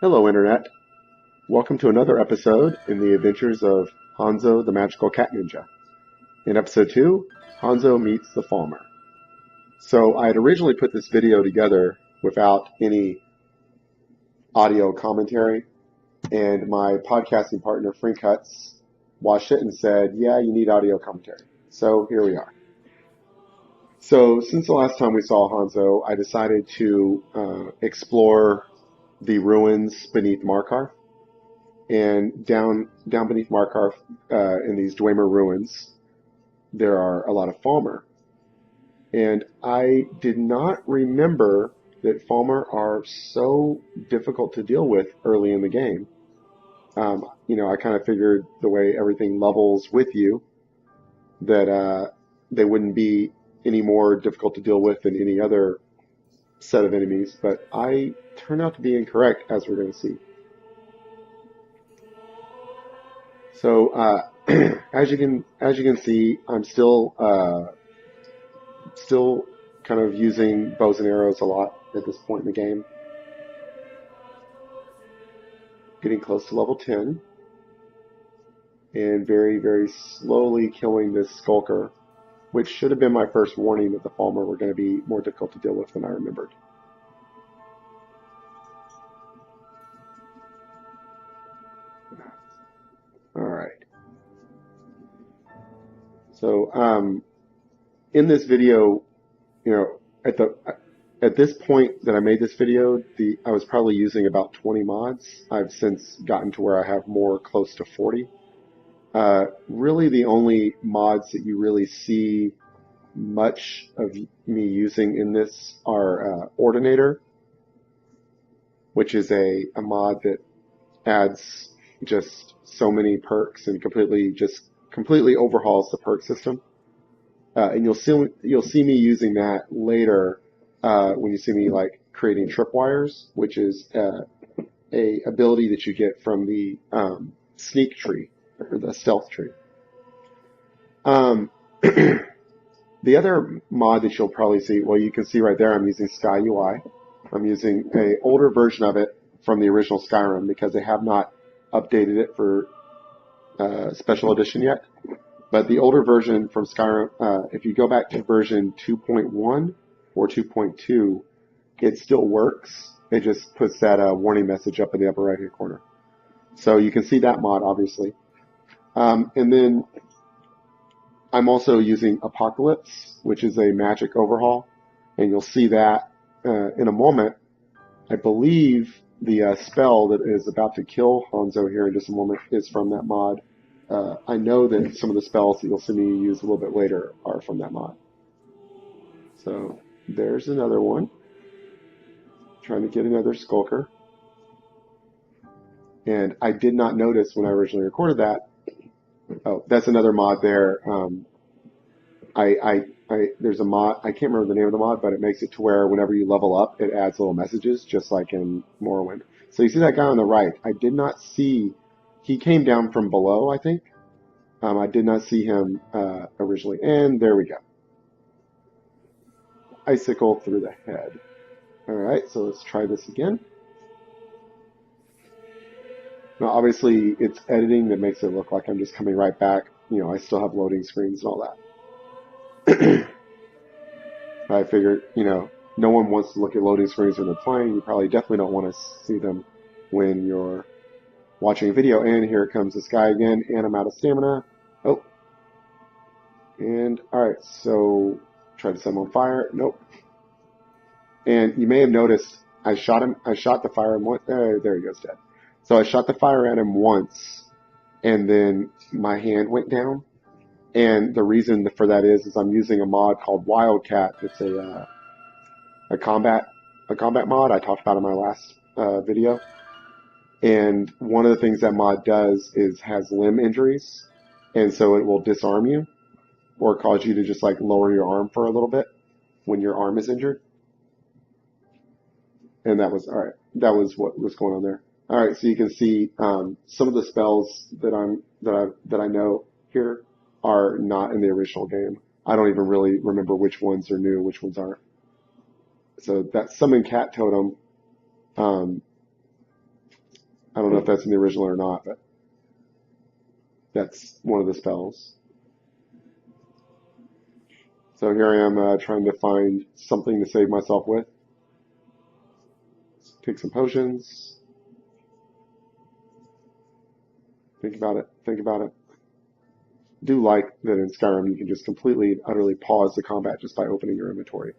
Hello, Internet. Welcome to another episode in the adventures of Hanzo the Magical Cat Ninja. In episode 2, Hanzo meets the Falmer. So I had originally put this video together without any audio commentary, and my podcasting partner, Frank Hutz, watched it and said, yeah, you need audio commentary. So here we are. So since the last time we saw Hanzo, I decided to explore the ruins beneath Markarth. And down beneath Markarth, in these Dwemer ruins, there are a lot of Falmer. And I did not remember that Falmer are so difficult to deal with early in the game. I kind of figured the way everything levels with you, that they wouldn't be any more difficult to deal with than any other set of enemies, but I turned out to be incorrect, as we're going to see. So as you can see, I'm still kind of using bows and arrows a lot at this point in the game. Getting close to level 10, and very, very slowly killing this skulker, which should have been my first warning that the Falmer were going to be more difficult to deal with than I remembered. All right. So in this video, at this point that I made this video, I was probably using about 20 mods. I've since gotten to where I have more close to 40. Really, the only mods that you really see much of me using in this are Ordinator, which is a mod that adds just so many perks and completely overhauls the perk system. And you'll see me using that later when you see me like creating tripwires, which is a ability that you get from the sneak tree or the stealth tree. The other mod that you'll probably see, well, you can see right there, I'm using Sky UI. I'm using an older version of it from the original Skyrim because they have not updated it for special edition yet. But the older version from Skyrim, if you go back to version 2.1 or 2.2, it still works. It just puts that warning message up in the upper right-hand corner. So you can see that mod, obviously. And then I'm also using Apocalypse, which is a magic overhaul. And you'll see that in a moment. I believe the spell that is about to kill Hanzo here in just a moment is from that mod. I know that some of the spells that you'll see me use a little bit later are from that mod. So there's another one. Trying to get another skulker. And I did not notice when I originally recorded that. Oh, that's another mod there. There's a mod, I can't remember the name of the mod, but it makes it to where whenever you level up, it adds little messages, just like in Morrowind. So you see that guy on the right. I did not see, he came down from below, I think. I did not see him originally. And there we go. Icicle through the head. All right, so let's try this again. Now, obviously, it's editing that makes it look like I'm just coming right back. I still have loading screens and all that. I figured, no one wants to look at loading screens when they're playing. You probably definitely don't want to see them when you're watching a video. And here comes this guy again, and I'm out of stamina. Oh. And, alright, so try to set him on fire. Nope. And you may have noticed I shot the fire and there he goes dead. So I shot the fire at him once, and then my hand went down. And the reason for that is I'm using a mod called Wildcat. It's a combat mod I talked about in my last video. And one of the things that mod does is has limb injuries, and so it will disarm you or cause you to just like lower your arm for a little bit when your arm is injured. And that was all right. That was what was going on there. All right, so you can see some of the spells that I know here are not in the original game. I don't even really remember which ones are new, which ones aren't. So that Summon Cat Totem I don't know if that's in the original or not, but that's one of the spells. So here I am trying to find something to save myself with. Take some potions. Think about it. Think about it. Do like that in Skyrim you can just completely, utterly pause the combat just by opening your inventory.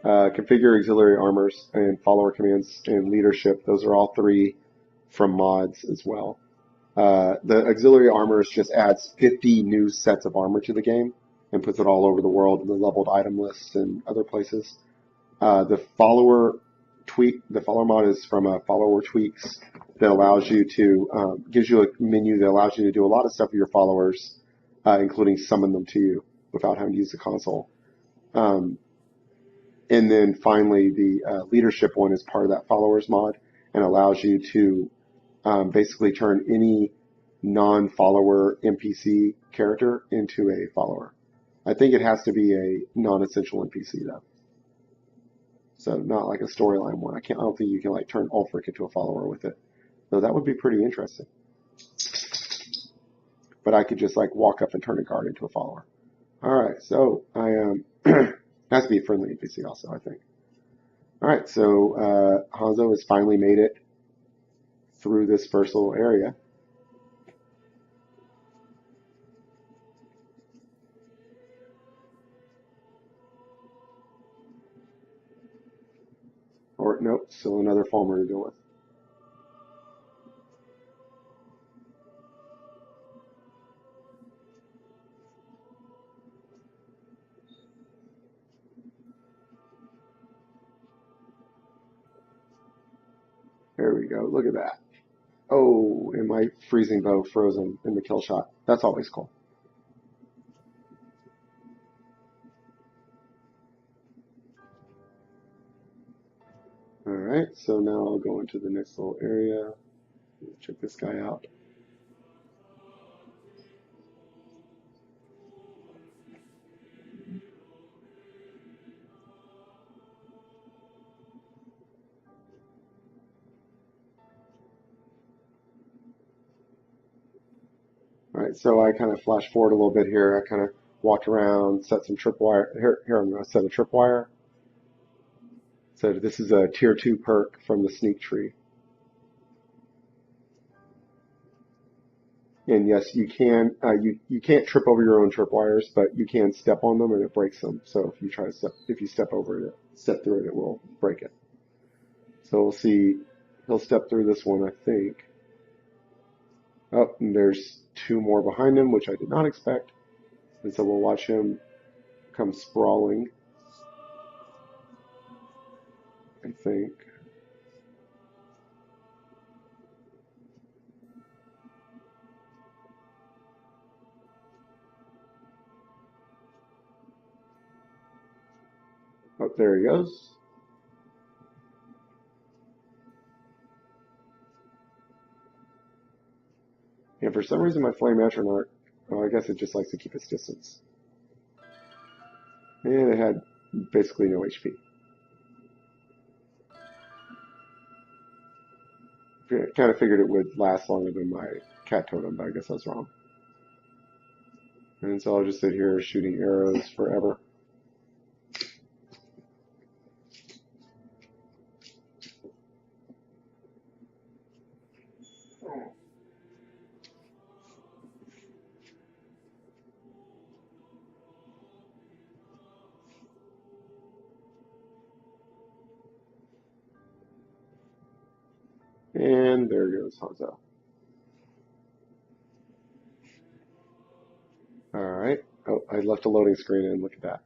Configure auxiliary armors and follower commands and leadership. Those are all three from mods as well. The auxiliary armors just adds 50 new sets of armor to the game and puts it all over the world in the leveled item lists and other places. The follower mod is from Follower Tweaks that allows you to, gives you a menu that allows you to do a lot of stuff with your followers, including summon them to you without having to use the console. And then finally, the leadership one is part of that followers mod and allows you to basically turn any non-follower NPC character into a follower. I think it has to be a non-essential NPC though. So not like a storyline one. I don't think you can like turn Ulfric into a follower with it. Though that would be pretty interesting. But I could just like walk up and turn a guard into a follower. Alright, so I has to be a friendly NPC also, I think. Alright, so Hanzo has finally made it through this first little area. Or, nope, still another Falmer to deal with. There we go, look at that. Oh, and my freezing bow frozen in the kill shot. That's always cool. Alright, so now I'll go into the next little area. Check this guy out. Alright, so I kind of flash forward a little bit here. I kind of walked around, set some tripwire. Here I'm going to set a tripwire. So this is a tier 2 perk from the sneak tree. And yes, you can you can't trip over your own tripwires, but you can step on them and it breaks them. So if you try to if you step over it, step through it, it will break it. So we'll see. He'll step through this one, I think. Oh, and there's two more behind him, which I did not expect. And so we'll watch him come sprawling, I think. Oh, there he goes. And for some reason my flame astronaut, oh, I guess it just likes to keep its distance. And it had basically no HP. I kind of figured it would last longer than my cat totem, but I guess I was wrong. And so I'll just sit here shooting arrows forever. And there goes Hanzo. Alright. Oh, I left a loading screen in. Look at that.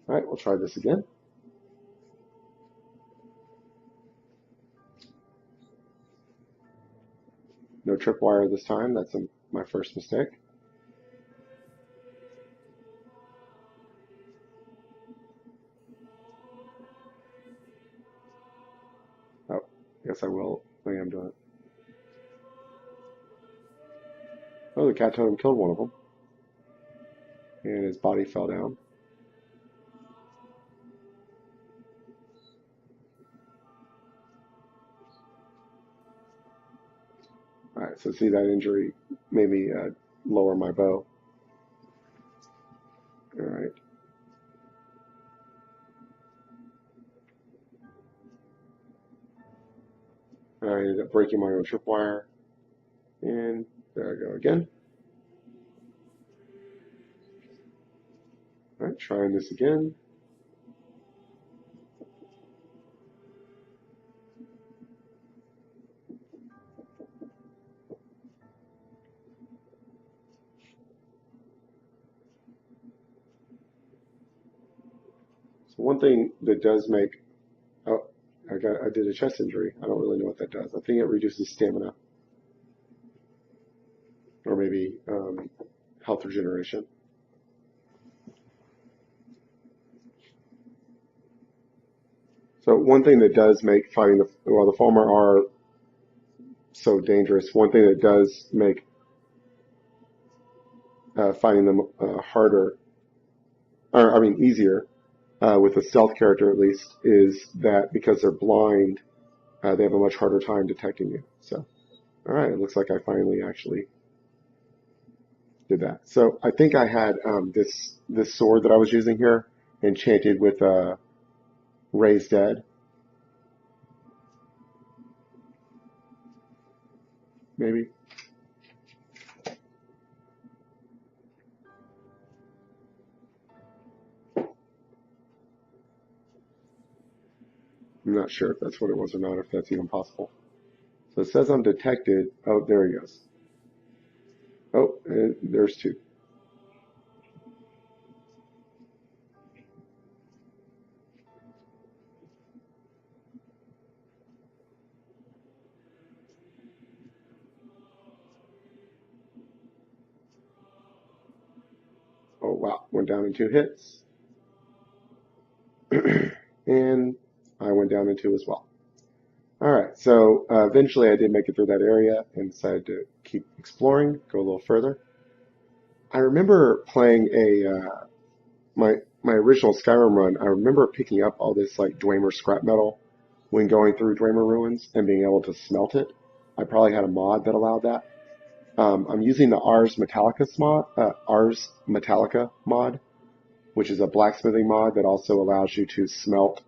Alright, we'll try this again. No tripwire this time. That's my first mistake. Oh, Guess I will. I am doing it. Oh, the cat totem killed one of them. And his body fell down. Alright, so see that injury made me lower my bow. Alright. I ended up breaking my own tripwire. And there I go again. Alright, trying this again. So one thing that does make, oh, I did a chest injury. I don't really know what that does. I think it reduces stamina. Or maybe health regeneration. So one thing that does make fighting the Falmer are so dangerous. One thing that does make fighting them harder, or I mean easier, with a stealth character at least, is that because they're blind, they have a much harder time detecting you. So, all right, it looks like I finally actually did that. So I think I had this sword that I was using here enchanted with Raised Dead. Maybe. I'm not sure if that's what it was or not, if that's even possible. So it says I'm detected. Oh, there he goes. Oh, and there's two. Oh, wow. Went down in 2 hits. And I went down in 2 as well. All right, so eventually I did make it through that area and decided to keep exploring, go a little further. I remember playing my original Skyrim run. I remember picking up all this like Dwemer scrap metal when going through Dwemer ruins and being able to smelt it. I probably had a mod that allowed that. I'm using the Ars Metallica mod, which is a blacksmithing mod that also allows you to smelt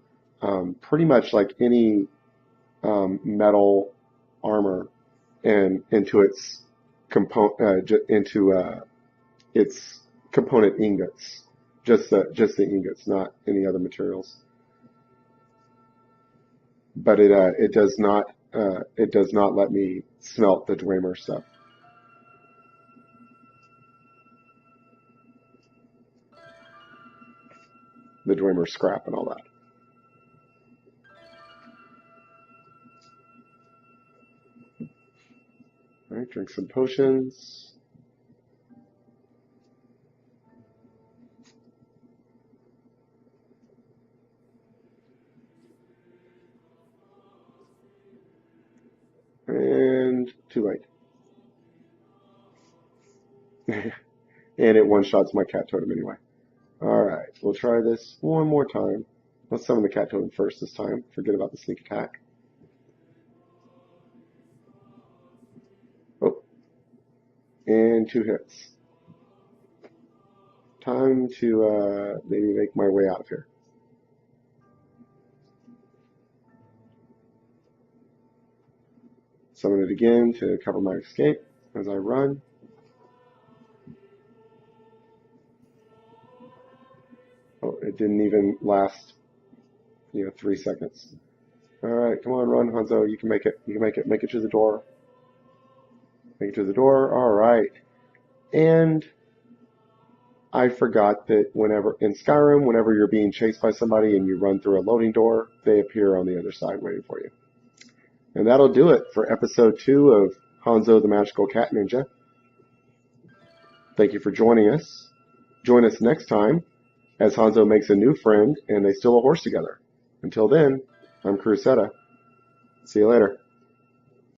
pretty much like any metal armor and into its its component ingots, just the ingots, not any other materials. But it does not let me smelt the Dwemer stuff. The Dwemer scrap and all that. All right, drink some potions. And too late. And it one-shots my cat totem anyway. Alright, we'll try this one more time. Let's summon the cat totem first this time. Forget about the sneak attack. Oh. And 2 hits. Time to maybe make my way out of here. Summon it again to cover my escape as I run. Oh, it didn't even last, 3 seconds. Alright, come on, run, Hanzo. You can make it. You can make it. Make it to the door. Make it to the door. Alright. And I forgot that in Skyrim, whenever you're being chased by somebody and you run through a loading door, they appear on the other side waiting for you. And that'll do it for episode 2 of Hanzo the Magical Cat Ninja. Thank you for joining us. Join us next time as Hanzo makes a new friend and they steal a horse together. Until then, I'm Crusetta. See you later.